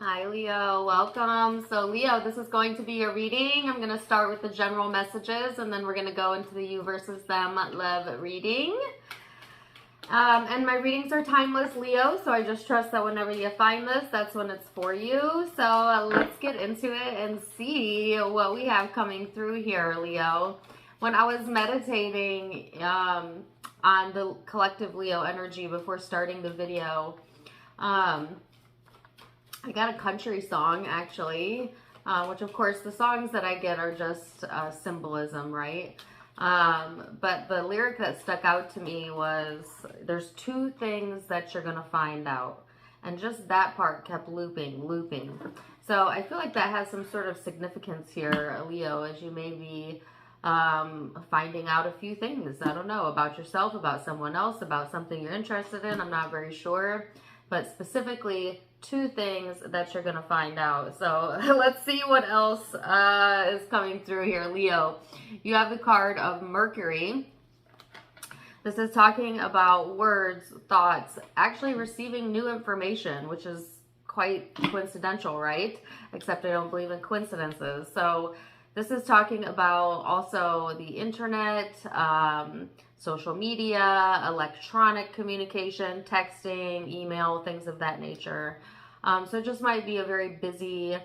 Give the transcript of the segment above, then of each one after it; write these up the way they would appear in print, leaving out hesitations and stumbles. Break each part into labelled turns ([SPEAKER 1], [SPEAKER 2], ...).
[SPEAKER 1] Hi Leo, welcome. So Leo, this is going to be your reading. I'm going to start with the general messages and then we're going to go into the you versus them love reading. And my readings are timeless, Leo, so I just trust that whenever you find this, that's when it's for you. So let's get into it and see what we have coming through here, Leo. When I was meditating on the collective Leo energy before starting the video, I got a country song, actually, which, of course, the songs that I get are just symbolism, right? But the lyric that stuck out to me was, there's two things that you're going to find out. And just that part kept looping. So I feel like that has some sort of significance here, Leo, as you may be finding out a few things, I don't know, about yourself, about someone else, about something you're interested in. I'm not very sure. But specifically, two things that you're going to find out. So let's see what else is coming through here, Leo. You have the card of Mercury. This is talking about words, thoughts, actually receiving new information, which is quite coincidental, right? Except I don't believe in coincidences. So this is talking about also the internet, social media, electronic communication, texting, email, things of that nature. So it just might be a very busy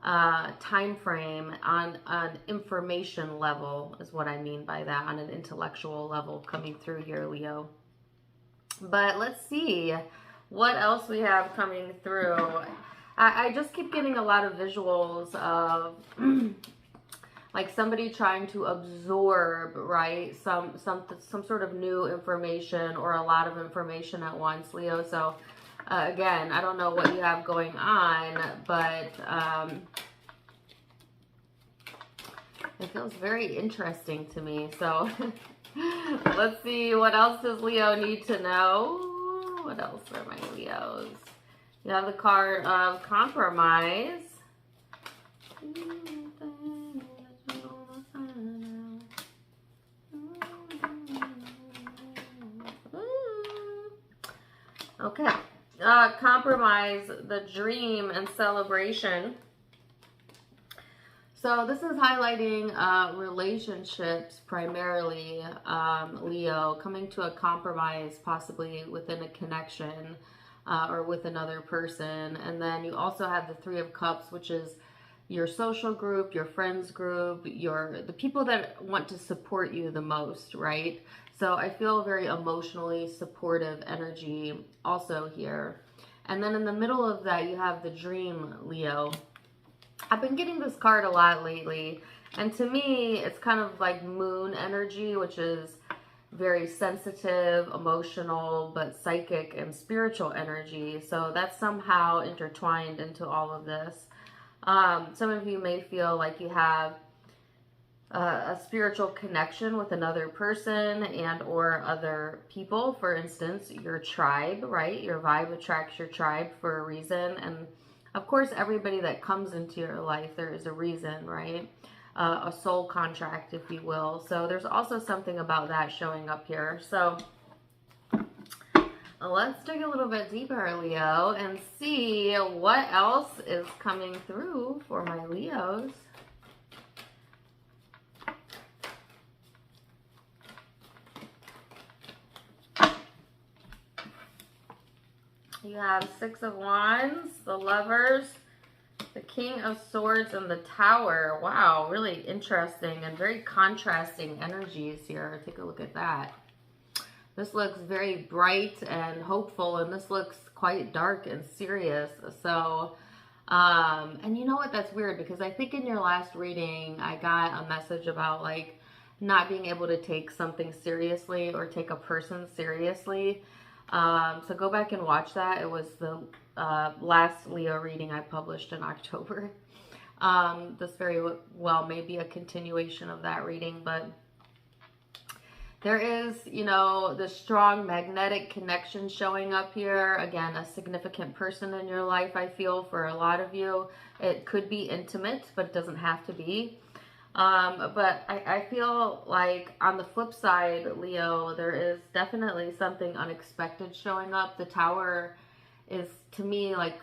[SPEAKER 1] time frame on an information level is what I mean by that, on an intellectual level coming through here, Leo. But let's see what else we have coming through. I just keep getting a lot of visuals of like somebody trying to absorb, right, some sort of new information or a lot of information at once, Leo. So again, I don't know what you have going on, but it feels very interesting to me. So let's see, what else does Leo need to know? What else are my Leos? You have the card of compromise. Okay. Compromise, the dream, and celebration. So this is highlighting relationships primarily, Leo, coming to a compromise possibly within a connection or with another person. And then you also have the Three of Cups, which is your social group, your friends group, the people that want to support you the most, right? So I feel very emotionally supportive energy also here. And then in the middle of that, you have the dream, Leo. I've been getting this card a lot lately, and to me, it's kind of like moon energy, which is very sensitive, emotional, but psychic and spiritual energy. So that's somehow intertwined into all of this. Some of you may feel like you have a spiritual connection with another person and or other people. For instance, your tribe, right? Your vibe attracts your tribe for a reason. And of course, everybody that comes into your life, there is a reason, right? A soul contract, if you will. So there's also something about that showing up here. So let's dig a little bit deeper, Leo, and see what else is coming through for my Leos. You have Six of Wands, the Lovers, the King of Swords, and the Tower. Wow, really interesting and very contrasting energies here. Take a look at that. This looks very bright and hopeful, and this looks quite dark and serious. So, and you know what? That's weird because I think in your last reading, I got a message about like not being able to take something seriously or take a person seriously. So go back and watch that. It was the last Leo reading I published in October. This very well may be a continuation of that reading, but there is, you know, the strong magnetic connection showing up here. Again, a significant person in your life, I feel, for a lot of you. It could be intimate, but it doesn't have to be. But I feel like on the flip side, Leo, there is definitely something unexpected showing up. The Tower is, to me, like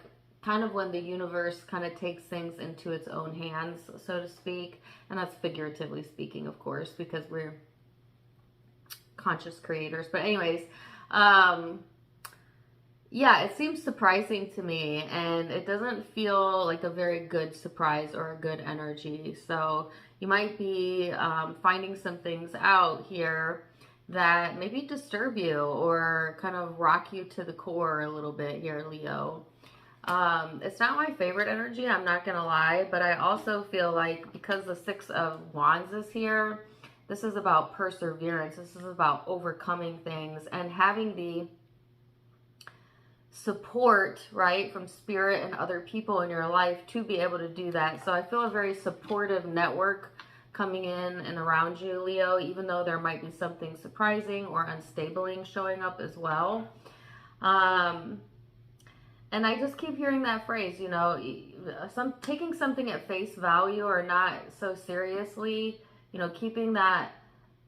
[SPEAKER 1] kind of when the universe kind of takes things into its own hands, so to speak. And that's figuratively speaking, of course, because we're conscious creators. But anyways, yeah, it seems surprising to me, and it doesn't feel like a very good surprise or a good energy. So you might be finding some things out here that maybe disturb you or kind of rock you to the core a little bit here, Leo. It's not my favorite energy, I'm not gonna lie, but I also feel like because the Six of Wands is here, this is about perseverance. This is about overcoming things and having the support, right, from spirit and other people in your life to be able to do that. So I feel a very supportive network coming in and around you, Leo, even though there might be something surprising or unstabling showing up as well. And I just keep hearing that phrase, you know, taking something at face value or not so seriously, you know, keeping that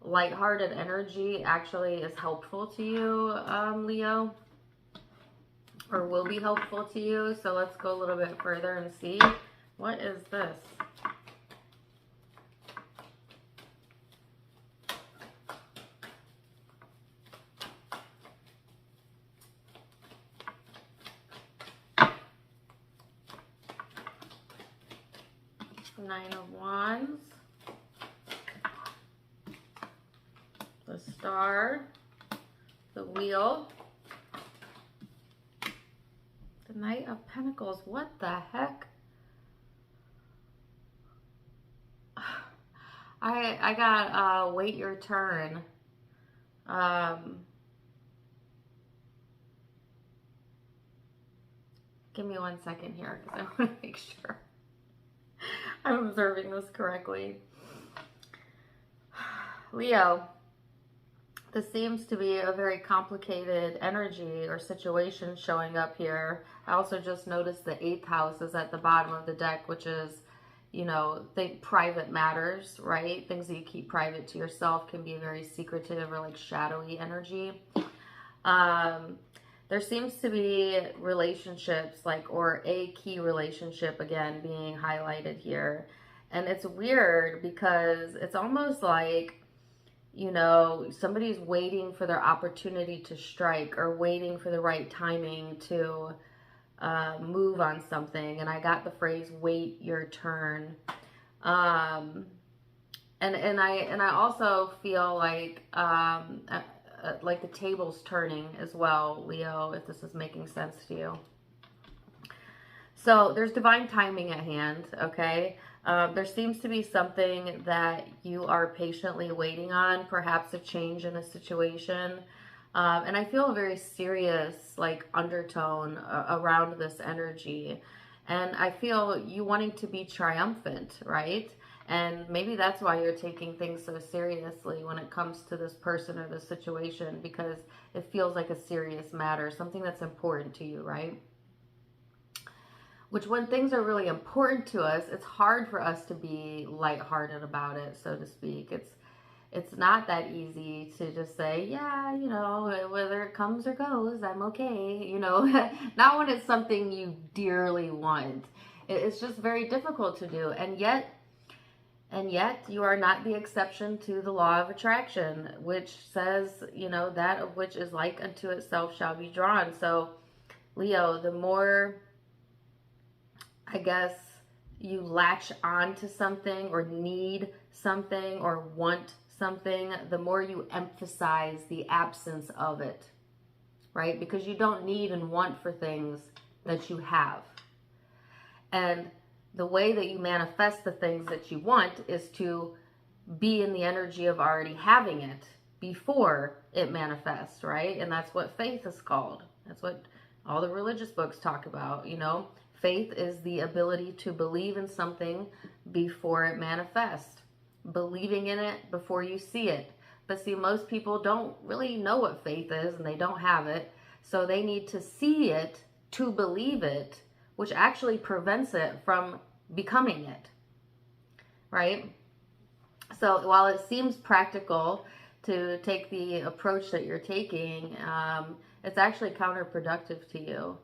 [SPEAKER 1] lighthearted energy actually is helpful to you, Leo, or will be helpful to you. So let's go a little bit further and see. What is this? Nine of Wands, the Star, the Wheel, the Knight of Pentacles. What the heck? I got wait your turn. Give me 1 second here because I want to make sure I'm observing this correctly. Leo, this seems to be a very complicated energy or situation showing up here. I also just noticed the 8th house is at the bottom of the deck, which is, you know, think private matters, right? Things that you keep private to yourself can be a very secretive or like shadowy energy. There seems to be relationships, like, or a key relationship again being highlighted here. And it's weird because it's almost like, you know, somebody's waiting for their opportunity to strike or waiting for the right timing to move on something. And I got the phrase, wait your turn. And I also feel like the table's turning as well, Leo, if this is making sense to you. So there's divine timing at hand, okay? There seems to be something that you are patiently waiting on, perhaps a change in a situation. And I feel a very serious, like, undertone around this energy. And I feel you wanting to be triumphant, right? And maybe that's why you're taking things so seriously when it comes to this person or this situation, because it feels like a serious matter, something that's important to you, right? Which, when things are really important to us, it's hard for us to be lighthearted about it, so to speak. It's not that easy to just say, yeah, you know, whether it comes or goes, I'm okay, you know. Not when it's something you dearly want. It's just very difficult to do. And yet you are not the exception to the law of attraction, which says, you know, that of which is like unto itself shall be drawn. So, Leo, the more, I guess, you latch on to something or need something or want something, the more you emphasize the absence of it, right? Because you don't need and want for things that you have. And the way that you manifest the things that you want is to be in the energy of already having it before it manifests, right? And that's what faith is called. That's what all the religious books talk about, you know. Faith is the ability to believe in something before it manifests. Believing in it before you see it. But see, most people don't really know what faith is and they don't have it. So they need to see it to believe it, which actually prevents it from becoming it, right? So while it seems practical to take the approach that you're taking, it's actually counterproductive to you.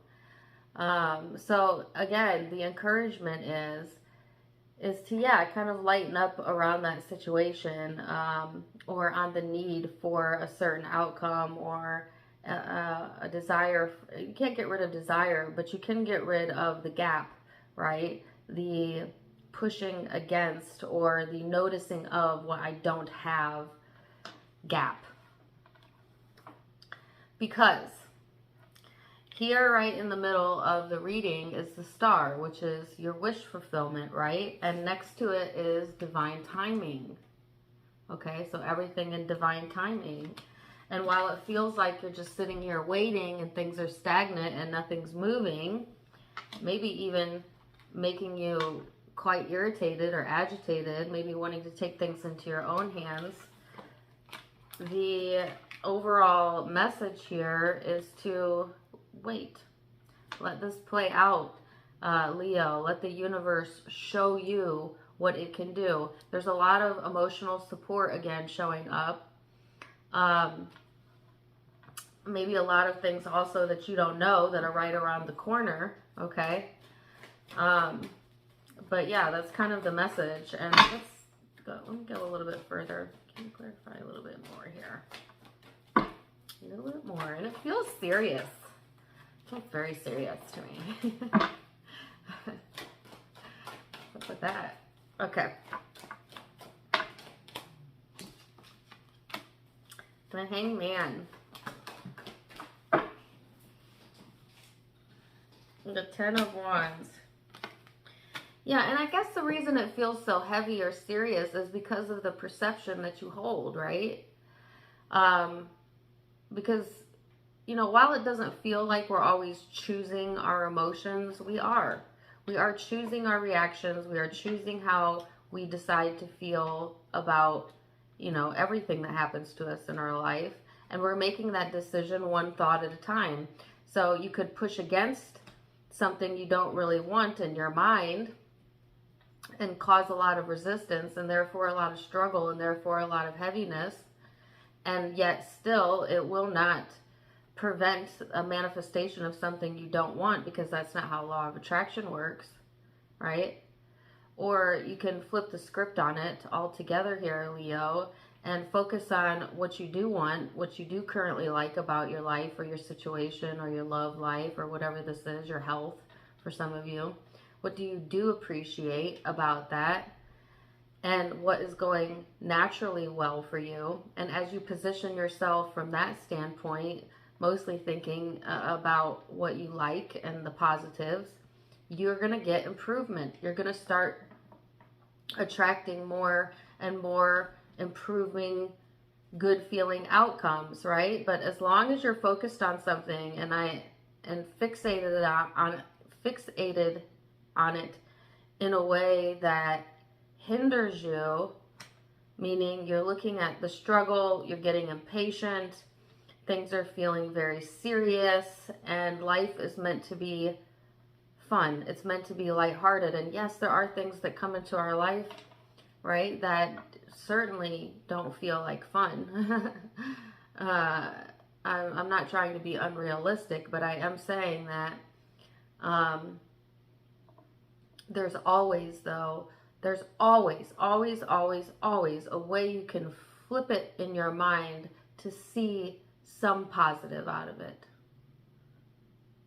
[SPEAKER 1] So again, the encouragement is to, yeah, kind of lighten up around that situation, or on the need for a certain outcome, or a desire. You can't get rid of desire, but you can get rid of the gap, right? The pushing against, or the noticing of what I don't have gap. Because here, right in the middle of the reading, is the star, which is your wish fulfillment, right? And next to it is divine timing. Okay, so everything in divine timing. And while it feels like you're just sitting here waiting and things are stagnant and nothing's moving, maybe even making you quite irritated or agitated, maybe wanting to take things into your own hands, the overall message here is to wait. Let this play out, Leo. Let the universe show you what it can do. There's a lot of emotional support again showing up. Maybe a lot of things also that you don't know that are right around the corner, okay? But yeah, that's kind of the message. And let me go a little bit further. Can you clarify a little bit more here? A little bit more. And it feels serious. It feels very serious to me. What's with that? Okay. The Hangman. The Ten of Wands. Yeah, and I guess the reason it feels so heavy or serious is because of the perception that you hold, right? Because, you know, while it doesn't feel like we're always choosing our emotions, we are. We are choosing our reactions. We are choosing how we decide to feel about, you know, everything that happens to us in our life. And we're making that decision one thought at a time. So you could push against something you don't really want in your mind and cause a lot of resistance, and therefore a lot of struggle, and therefore a lot of heaviness. And yet still it will not prevent a manifestation of something you don't want, because that's not how law of attraction works, right? Or you can flip the script on it altogether here, Leo, and focus on what you do want, what you do currently like about your life or your situation or your love life or whatever this is, your health for some of you. What do you do appreciate about that? And what is going naturally well for you? And as you position yourself from that standpoint, mostly thinking about what you like and the positives, you're going to get improvement. You're going to start attracting more and more improving, good feeling outcomes, right? But as long as you're focused on something and fixated on it in a way that hinders you, meaning you're looking at the struggle, you're getting impatient, things are feeling very serious, and life is meant to be fun. It's meant to be lighthearted. And yes, there are things that come into our life, right, that certainly don't feel like fun. I'm not trying to be unrealistic, but I am saying that there's always a way you can flip it in your mind to see some positive out of it.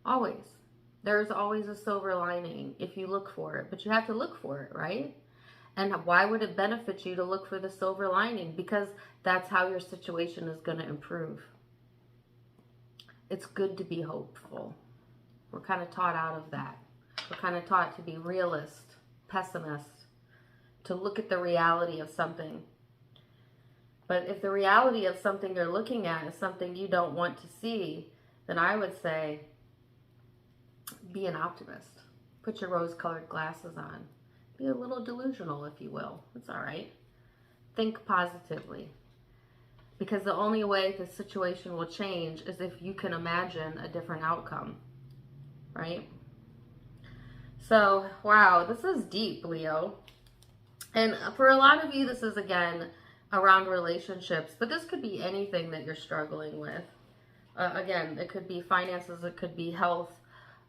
[SPEAKER 1] Always. There's always a silver lining if you look for it, but you have to look for it, right? And why would it benefit you to look for the silver lining? Because that's how your situation is going to improve. It's good to be hopeful. We're kind of taught out of that. We're kind of taught to be realist, pessimist, to look at the reality of something. But if the reality of something you're looking at is something you don't want to see, then I would say be an optimist. Put your rose-colored glasses on. Be a little delusional, if you will. It's all right. Think positively. Because the only way the situation will change is if you can imagine a different outcome, right? So, wow, this is deep, Leo. And for a lot of you, this is, again, around relationships. But this could be anything that you're struggling with. Again, it could be finances. It could be health.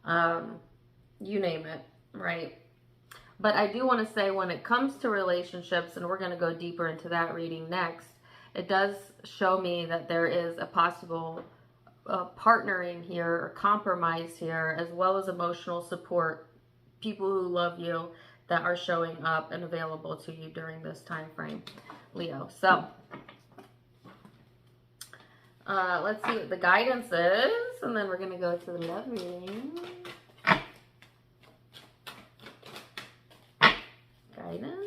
[SPEAKER 1] You name it, right? But I do want to say, when it comes to relationships, and we're going to go deeper into that reading next, it does show me that there is a possible partnering here or compromise here, as well as emotional support, people who love you that are showing up and available to you during this time frame, Leo. So let's see what the guidance is, and then we're going to go to the love reading. Guidance.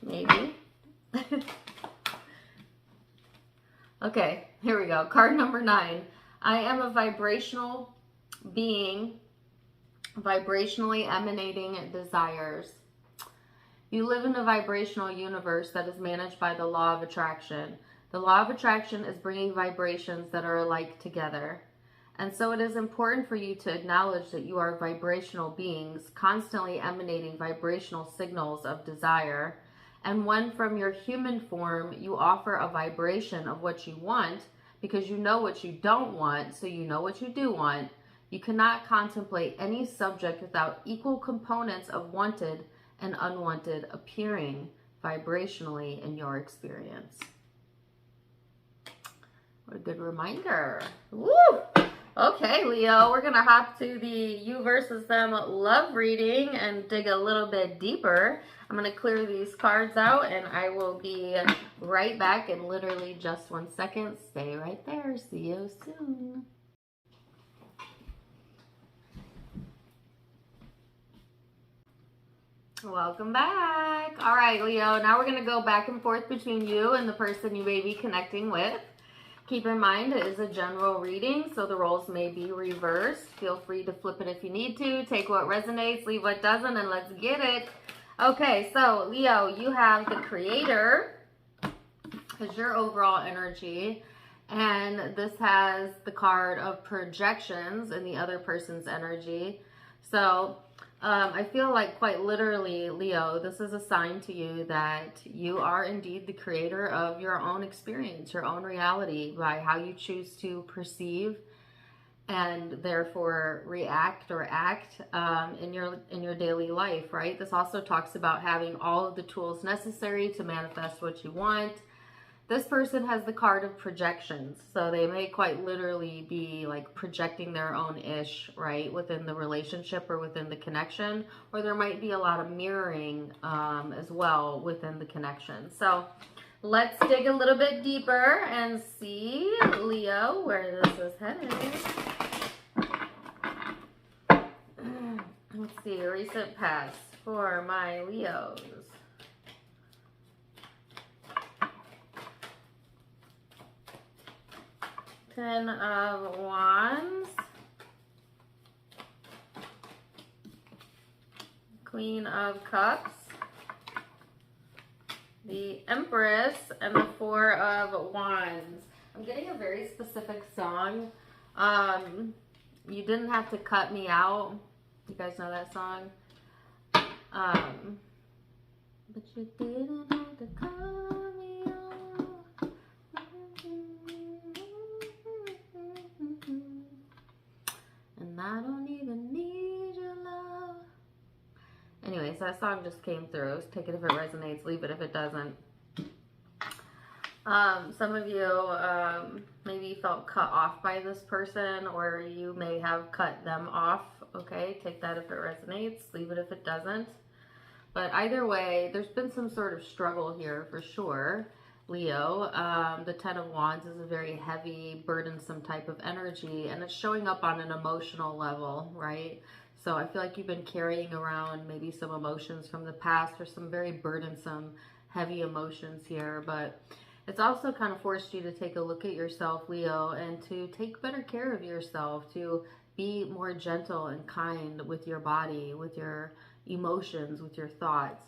[SPEAKER 1] Maybe. Okay, here we go. Card number 9. I am a vibrational being, vibrationally emanating desires. You live in a vibrational universe that is managed by the law of attraction. The law of attraction is bringing vibrations that are alike together. And so it is important for you to acknowledge that you are vibrational beings, constantly emanating vibrational signals of desire. And when from your human form, you offer a vibration of what you want, because you know what you don't want, so you know what you do want, you cannot contemplate any subject without equal components of wanted and unwanted appearing vibrationally in your experience. What a good reminder. Woo! Okay, Leo, we're going to hop to the you versus them love reading and dig a little bit deeper. I'm going to clear these cards out, and I will be right back in literally just 1 second. Stay right there. See you soon. Welcome back. All right, Leo, now we're going to go back and forth between you and the person you may be connecting with. Keep in mind, it is a general reading, so the roles may be reversed. Feel free to flip it if you need to. Take what resonates, leave what doesn't, and let's get it. Okay, so Leo, you have the Creator as your overall energy, and this has the card of projections in the other person's energy. So I feel like quite literally, Leo, this is a sign to you that you are indeed the creator of your own experience, your own reality, by how you choose to perceive and therefore react or act in your daily life, right? This also talks about having all of the tools necessary to manifest what you want. This person has the card of projections, so they may quite literally be like projecting their own ish, right, within the relationship or within the connection, or there might be a lot of mirroring as well within the connection. So let's dig a little bit deeper and see, Leo, where this is headed. Let's see, recent past for my Leos. Ten of Wands, Queen of Cups, the Empress, and the Four of Wands. I'm getting a very specific song. You didn't have to cut me out. You guys know that song? But you didn't have to cut me out. And I don't even need your love. Anyways, that song just came through. Take it if it resonates, leave it if it doesn't. Some of you maybe felt cut off by this person, or you may have cut them off. Okay, take that if it resonates, leave it if it doesn't. But either way, there's been some sort of struggle here for sure, Leo. The Ten of Wands is a very heavy, burdensome type of energy, and it's showing up on an emotional level, right? So I feel like you've been carrying around maybe some emotions from the past, or some very burdensome, heavy emotions here. But it's also kind of forced you to take a look at yourself, Leo, and to take better care of yourself, to be more gentle and kind with your body, with your emotions, with your thoughts.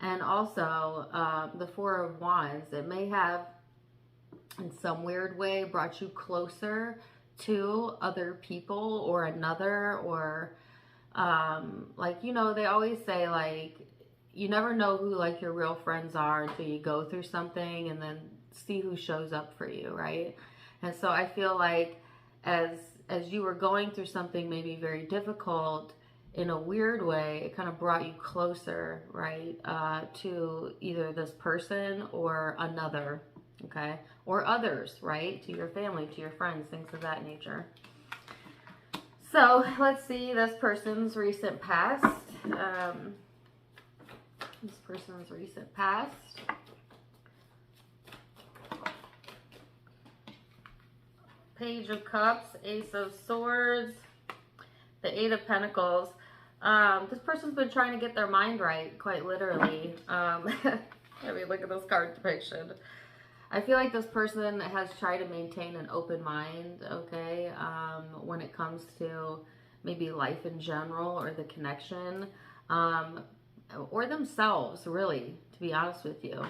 [SPEAKER 1] And also, the Four of Wands, it may have, in some weird way, brought you closer to other people or another, or like, you know, they always say, like, you never know who like your real friends are until you go through something and then see who shows up for you, right? And so I feel like as you were going through something maybe very difficult, in a weird way, it kind of brought you closer, right, to either this person or another, okay, or others, right, to your family, to your friends, things of that nature. So let's see this person's recent past. This person's recent past. Page of Cups, Ace of Swords, the Eight of Pentacles. This person's been trying to get their mind right, quite literally. I mean, look at this card depiction. I feel like this person has tried to maintain an open mind, okay, when it comes to maybe life in general or the connection, or themselves, really, to be honest with you.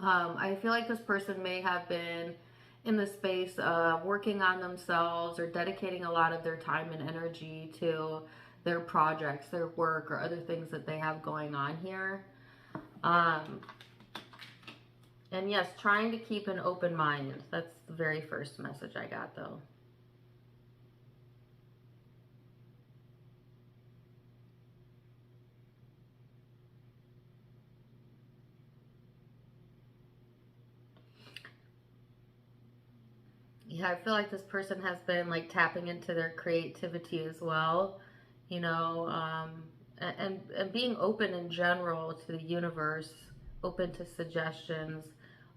[SPEAKER 1] I feel like this person may have been in the space of working on themselves or dedicating a lot of their time and energy to their projects, their work, or other things that they have going on here. And yes, trying to keep an open mind. That's the very first message I got, though. Yeah, I feel like this person has been like tapping into their creativity as well, you know, and being open in general to the universe, open to suggestions,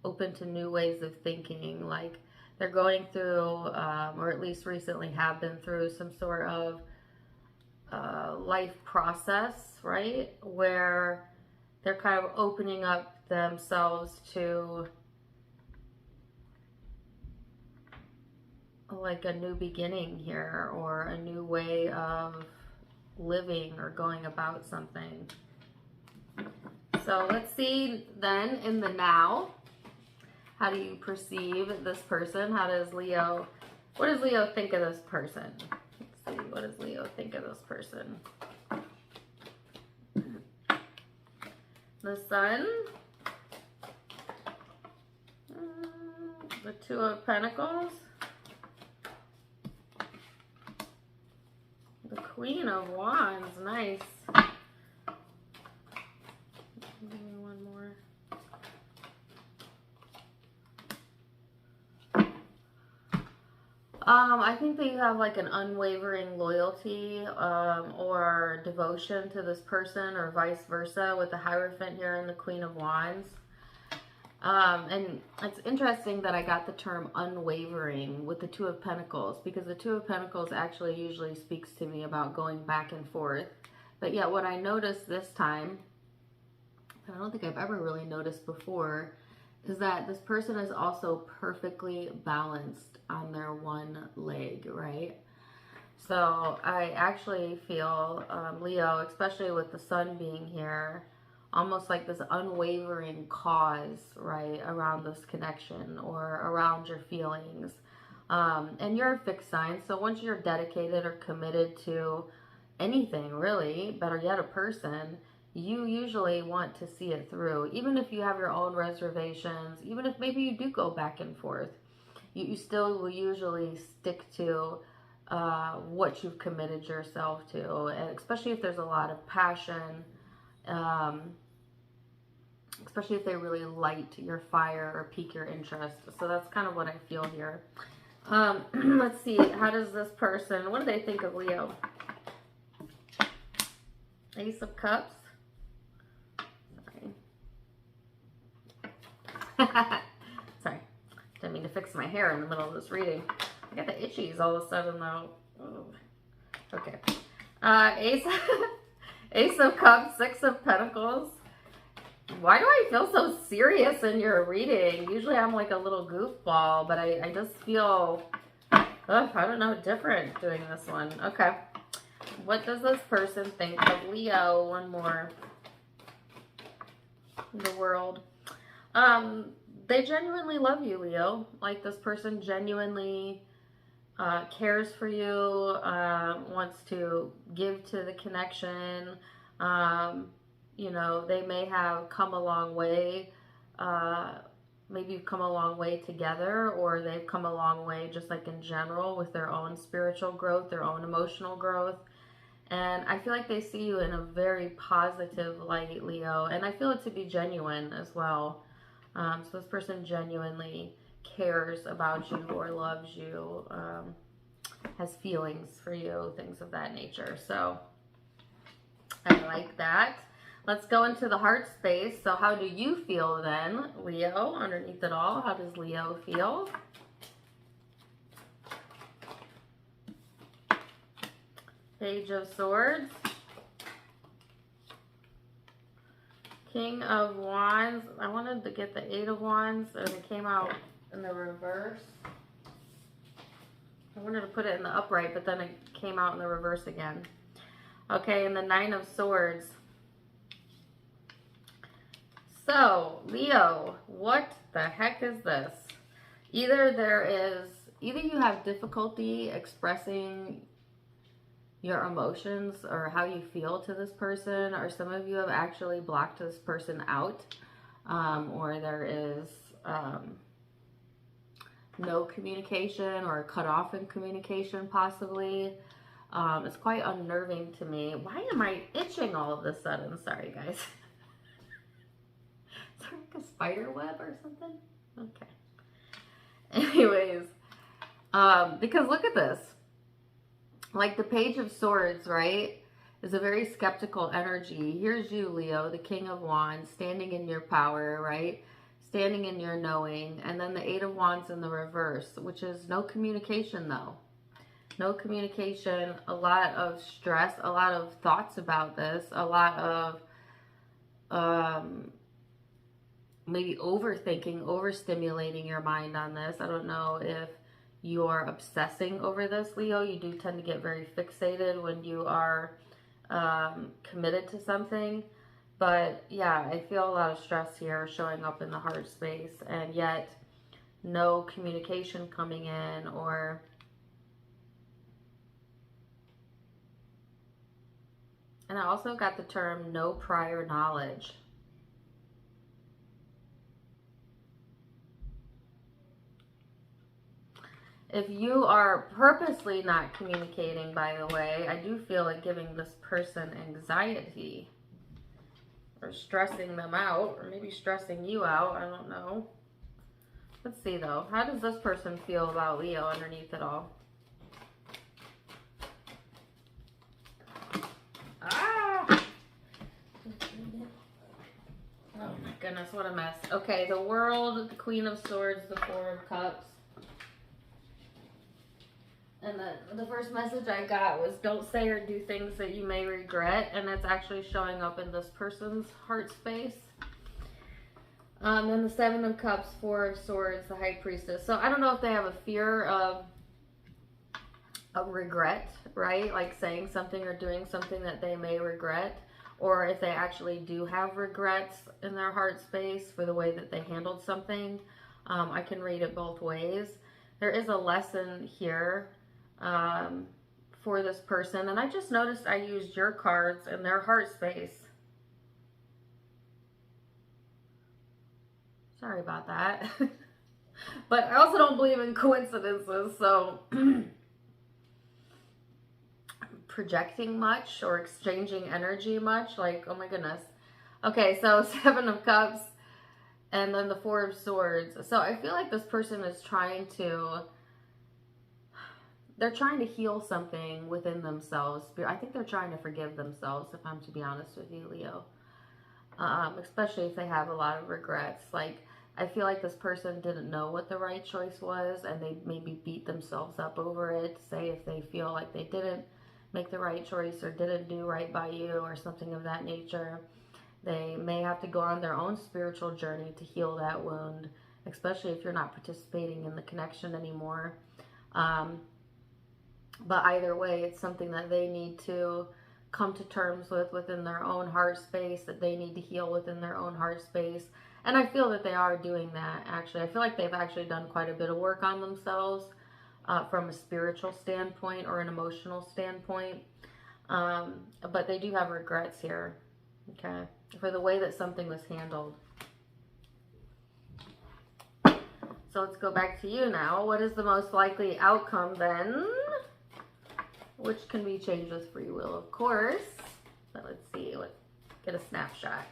[SPEAKER 1] open to new ways of thinking. Like they're going through, or at least recently have been through, some sort of life process, right? Where they're kind of opening up themselves to like a new beginning here, or a new way of living or going about something. So let's see then in the now, how do you perceive this person? How does Leo, what does Leo think of this person? Let's see, what does Leo think of this person? The Sun, the Two of Pentacles, the Queen of Wands, nice. Give me one more. I think that you have like an unwavering loyalty or devotion to this person, or vice versa, with the Hierophant here and the Queen of Wands. And it's interesting that I got the term unwavering with the Two of Pentacles, because the Two of Pentacles actually usually speaks to me about going back and forth. But yet what I noticed this time, and I don't think I've ever really noticed before, is that this person is also perfectly balanced on their one leg, right? So I actually feel, Leo, especially with the Sun being here, almost like this unwavering cause, right, around this connection or around your feelings. And you're a fixed sign, so once you're dedicated or committed to anything, really, better yet a person, you usually want to see it through. Even if you have your own reservations, even if maybe you do go back and forth, you still will usually stick to what you've committed yourself to, and especially if there's a lot of passion, especially if they really light your fire or pique your interest. So that's kind of what I feel here. Let's see, how does this person, what do they think of Leo? Ace of Cups. Sorry, didn't mean to fix my hair in the middle of this reading. I got the itchies all of a sudden though. Ooh. Okay. Ace of Cups, Six of Pentacles. Why do I feel so serious in your reading? Usually I'm like a little goofball, but I just feel, I don't know, different doing this one. Okay. What does this person think of Leo? One more. The World. They genuinely love you, Leo. Like, this person genuinely cares for you, wants to give to the connection, you know, they may have come a long way. Maybe you've come a long way together, or they've come a long way just like in general with their own spiritual growth, their own emotional growth. And I feel like they see you in a very positive light, Leo. And I feel it to be genuine as well. So this person genuinely cares about you or loves you, has feelings for you, things of that nature. So I like that. Let's go into the heart space. So how do you feel then, Leo, underneath it all? How does Leo feel? Page of Swords. King of Wands. I wanted to get the Eight of Wands, and it came out in the reverse. I wanted to put it in the upright, but then it came out in the reverse again. Okay, and the Nine of Swords. So, Leo, what the heck is this? Either you have difficulty expressing your emotions or how you feel to this person, or some of you have actually blocked this person out, or there is no communication or cut off in communication possibly. It's quite unnerving to me. Why am I itching all of a sudden? Sorry, guys. Is there like a spider web or something? Okay. Anyways, because look at this. Like the Page of Swords, right, is a very skeptical energy. Here's you, Leo, the King of Wands, standing in your power, right? Standing in your knowing. And then the Eight of Wands in the reverse, which is no communication, though. No communication, a lot of stress, a lot of thoughts about this, a lot of maybe overthinking, overstimulating your mind on this. I don't know if you're obsessing over this, Leo. You do tend to get very fixated when you are committed to something. But yeah, I feel a lot of stress here showing up in the heart space, and yet no communication coming in, or and I also got the term no prior knowledge. If you are purposely not communicating, by the way, I do feel it giving this person anxiety or stressing them out, or maybe stressing you out. I don't know. Let's see, though. How does this person feel about Leo underneath it all? Ah! Oh my goodness, what a mess. Okay, the World, the Queen of Swords, the Four of Cups. And the first message I got was, don't say or do things that you may regret. And it's actually showing up in this person's heart space. Then the Seven of Cups, Four of Swords, the High Priestess. So I don't know if they have a fear of regret, right? Like saying something or doing something that they may regret. Or if they actually do have regrets in their heart space for the way that they handled something. I can read it both ways. There is a lesson here for this person, and I just noticed I used your cards in their heart space. Sorry about that. But I also don't believe in coincidences, so projecting much or exchanging energy much, like, oh my goodness. Okay, so Seven of Cups and then the Four of Swords. So I feel like this person is trying to heal something within themselves. I think they're trying to forgive themselves, if I'm to be honest with you, Leo. Especially if they have a lot of regrets. Like, I feel like this person didn't know what the right choice was, and they maybe beat themselves up over it. Say if they feel like they didn't make the right choice or didn't do right by you or something of that nature. They may have to go on their own spiritual journey to heal that wound, especially if you're not participating in the connection anymore. But either way, it's something that they need to come to terms with within their own heart space, that they need to heal within their own heart space. And I feel that they are doing that, actually. I feel like they've actually done quite a bit of work on themselves from a spiritual standpoint or an emotional standpoint. But they do have regrets here, okay? for the way that something was handled. So let's go back to you now. What is the most likely outcome then? Which can be changed with free will, of course. But let's see. Get a snapshot.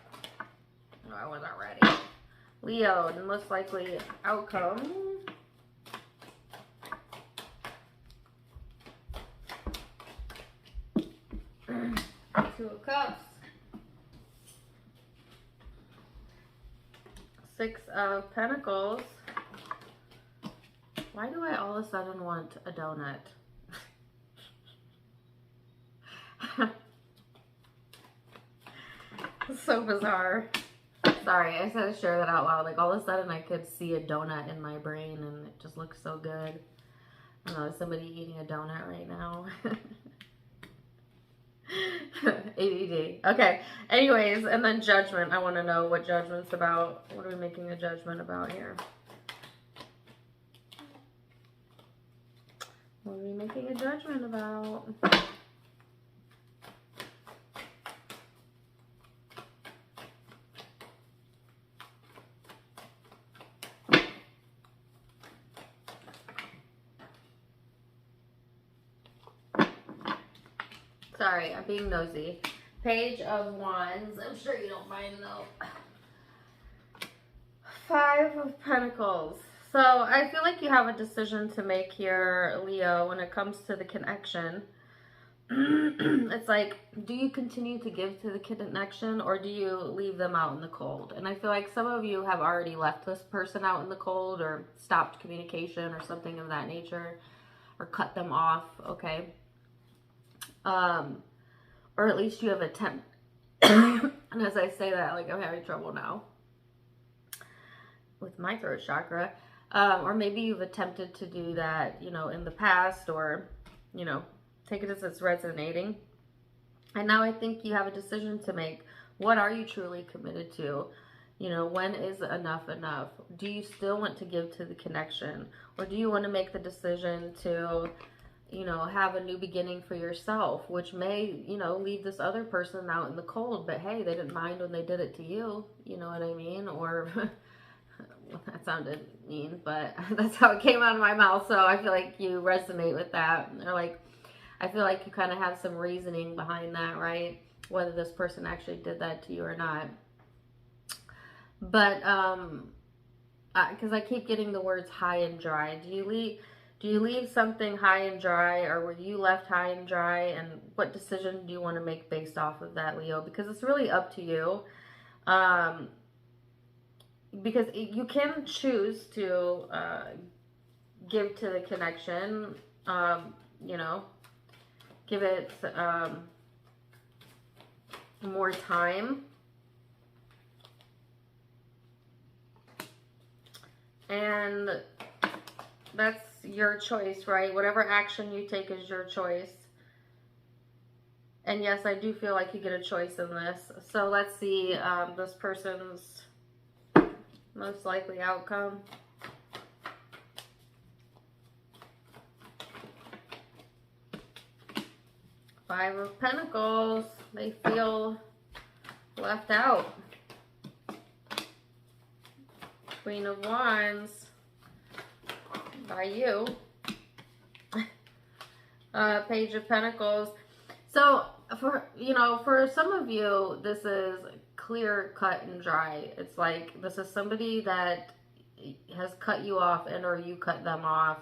[SPEAKER 1] No, I wasn't ready. Leo, the most likely outcome. Two of Cups. Six of Pentacles. Why do I all of a sudden want a donut? So bizarre. Sorry, I just had to share that out loud. Like all of a sudden I could see a donut in my brain and it just looks so good. I don't know, is somebody eating a donut right now? ADD. Okay. Anyways, and then Judgment. I want to know what Judgment's about. What are we making a judgment about here? What are we making a judgment about? Sorry, I'm being nosy. Page of Wands. I'm sure you don't mind though. Five of Pentacles. So I feel like you have a decision to make here, Leo, when it comes to the connection. It's like, do you continue to give to the connection or do you leave them out in the cold? And I feel like some of you have already left this person out in the cold or stopped communication or something of that nature or cut them off, okay? Or at least you have attempted. And as I say that, like I'm having trouble now with my throat chakra. Or maybe you've attempted to do that, you know, in the past, or, you know, take it as it's resonating. And now I think you have a decision to make. What are you truly committed to? You know, when is enough enough? Do you still want to give to the connection? Or do you want to make the decision to, you know, have a new beginning for yourself, which may, you know, leave this other person out in the cold, but hey, they didn't mind when they did it to you. You know what I mean? Or that sounded mean, but that's how it came out of my mouth. So I feel like you resonate with that. Or like, I feel like you kind of have some reasoning behind that, right? Whether this person actually did that to you or not. But, because I keep getting the words high and dry. Do you leave something high and dry, or were you left high and dry? And what decision do you want to make based off of that, Leo? Because it's really up to you. Because you can choose to give to the connection, you know, give it more time. And that's your choice, right? Whatever action you take is your choice. And yes, I do feel like you get a choice in this. So let's see this person's most likely outcome. Five of Pentacles. They feel left out. Queen of Wands. By you. Page of Pentacles. So for, you know, for some of you, this is clear, cut, and dry. It's like this is somebody that has cut you off, and or you cut them off.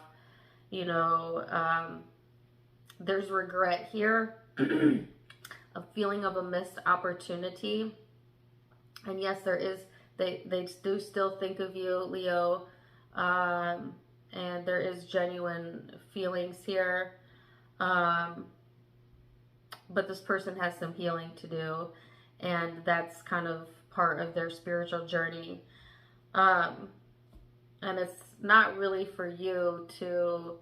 [SPEAKER 1] You know, there's regret here, a feeling of a missed opportunity. And yes, there is. They do still think of you, Leo, and there is genuine feelings here. But this person has some healing to do, and that's kind of part of their spiritual journey. And it's not really for you to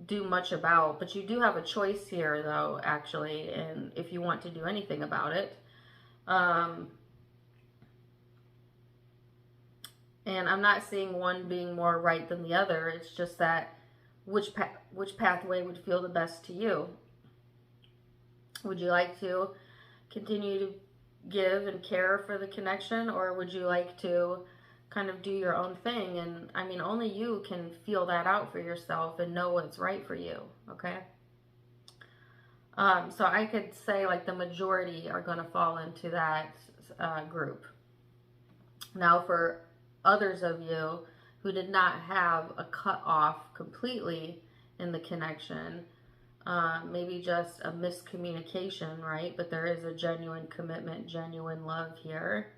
[SPEAKER 1] do much about, but you do have a choice here, though, actually, and if you want to do anything about it. And I'm not seeing one being more right than the other. It's just that which pathway would feel the best to you. Would you like to continue to give and care for the connection, or would you like to kind of do your own thing? And I mean, only you can feel that out for yourself and know what's right for you, okay? So I could say like the majority are going to fall into that group. Now for others of you who did not have a cut off completely in the connection, maybe just a miscommunication, right? But there is a genuine commitment, genuine love here.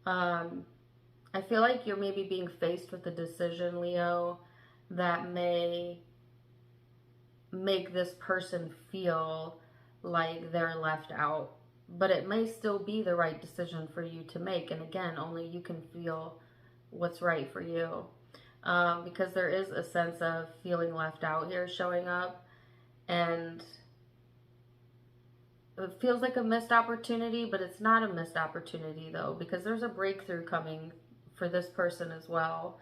[SPEAKER 1] I feel like you're maybe being faced with a decision, Leo, that may make this person feel like they're left out, but it may still be the right decision for you to make. And again, only you can feel what's right for you, because there is a sense of feeling left out here showing up, and it feels like a missed opportunity, but it's not a missed opportunity though, because there's a breakthrough coming for this person as well.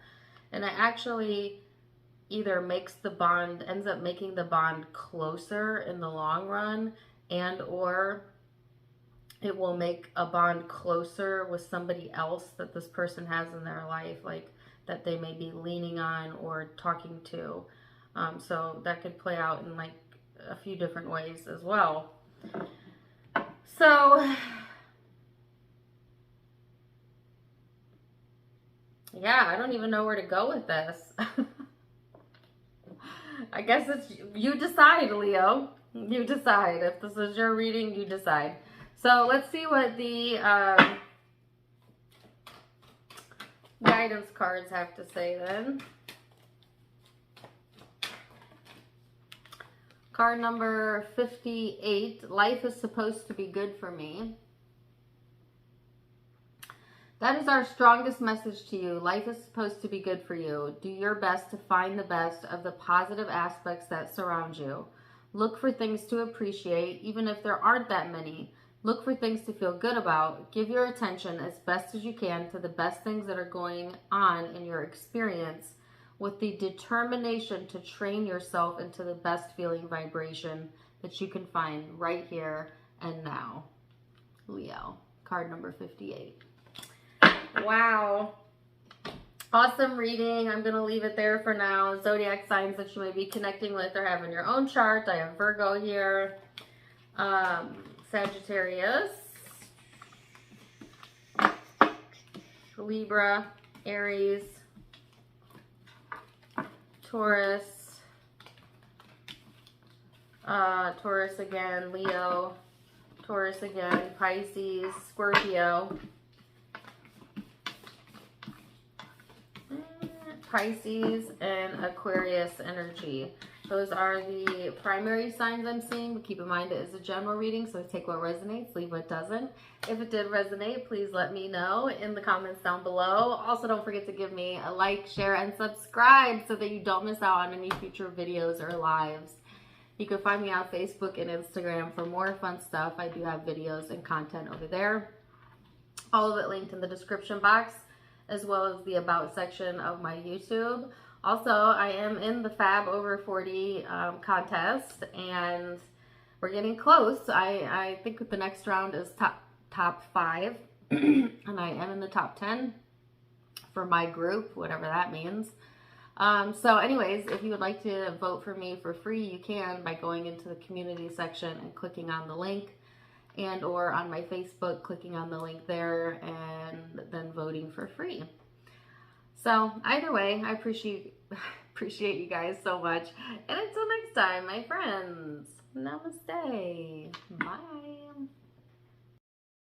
[SPEAKER 1] And it actually either makes the bond, ends up making the bond closer in the long run, and or it will make a bond closer with somebody else that this person has in their life, like that they may be leaning on or talking to. So that could play out in like a few different ways as well. So yeah, I don't even know where to go with this. I guess it's, you decide, Leo. You decide. If this is your reading, you decide. So let's see what the guidance cards have to say then. Card number 58. Life is supposed to be good for me. That is our strongest message to you. Life is supposed to be good for you. Do your best to find the best of the positive aspects that surround you. Look for things to appreciate, even if there aren't that many. Look for things to feel good about. Give your attention as best as you can to the best things that are going on in your experience, with the determination to train yourself into the best feeling vibration that you can find right here and now. Leo, card number 58. Wow. Awesome reading. I'm going to leave it there for now. Zodiac signs that you may be connecting with or have in your own chart. I have Virgo here. Sagittarius. Libra. Aries. Taurus. Taurus again. Leo. Taurus again. Pisces. Scorpio. Pisces and Aquarius energy. Those are the primary signs I'm seeing, but keep in mind it is a general reading, so take what resonates, leave what doesn't. If it did resonate, please let me know in the comments down below. Also, don't forget to give me a like, share, and subscribe so that you don't miss out on any future videos or lives. You can find me on Facebook and Instagram for more fun stuff. I do have videos and content over there. All of it linked in the description box, as well as the About section of my YouTube. Also, I am in the Fab Over 40 contest, and we're getting close. I think the next round is top 5, and I am in the top 10 for my group, whatever that means. So anyways, if you would like to vote for me for free, you can by going into the community section and clicking on the link, and or on my Facebook, clicking on the link there and then voting for free. So either way, I appreciate you guys so much. And until next time, my friends, namaste. Bye.